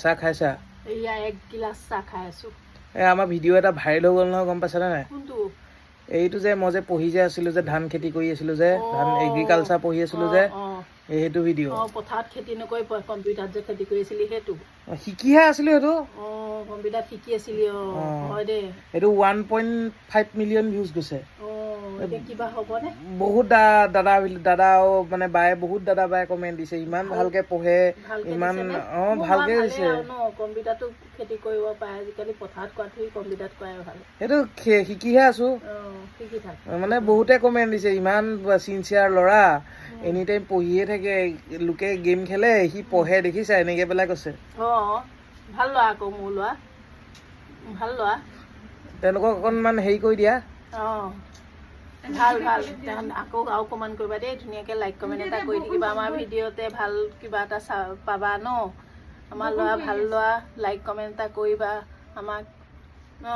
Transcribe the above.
চাহ খাইছা? এয়া এক গিলাচ চাহ খাই আছো। আমাৰ ভিডিঅ' এটা ভাইৰেল হৈ গ'ল নহয়, গম পাইছানে নাই? কোনটো? এইটো যে মই যে পঢ়ি যে আছিলো যে ধান খেতি কৰি আছিলো যে ধান এগ্ৰিকালচাৰ পঢ়ি আছিলো যে সেইটো ভিডিঅ'। পথাৰত খেতি নকৰি কম্পিউটাৰত যে খেতি কৰিছিলি সেইটো শিকিহে আছিলো সেইটো। কম্পিউটাৰত শিকি আছিলি। হয় দে, এইটো 1.5 মিলিয়ন ভিউজ গৈছে। এতিয়া কিবা হ'বনে? বহুত দাদা মানে বায়ে বহুত দাদা বায়ে কমেণ্ট দিছে, ইমান ভালকে পঢ়ে, ইমান ভালকে দিছে। কম্পিউটাৰটো খেতি কৰিব পাৰে আজিকালি, পথাৰত কৰাতকৈ কম্পিউটাৰত কৰাই ভাল। সেইটো শিকিহে আছো। শিকি থাক। মানে বহুতে কমেণ্ট দিছে, ইমান চিনচিয়াৰ ল'ৰা, এনি টাইম পঢ়িয়ে থাকে, লোকে গেম খেলে, সি পঢ়ে দেখিছা, এনেকে পেলাই কৈছে। ভাল ল'ৰা আকৌ, মোৰ ল'ৰা ভাল ল'ৰা। তেওঁলোকক অকণমান হেৰি কৰি দিয়া। ভাল ভাল আকৌ আৰু কমেণ্ট কৰিবা দেই, ধুনীয়াকৈ লাইক কমেণ্ট এটা কৰি থাকিবা। আমাৰ ভিডিঅ'তে ভাল কিবা এটা পাবা ন। আমাৰ ল'ৰা ভাল ল'ৰা, লাইক কমেণ্ট এটা কৰিবা আমাক ন।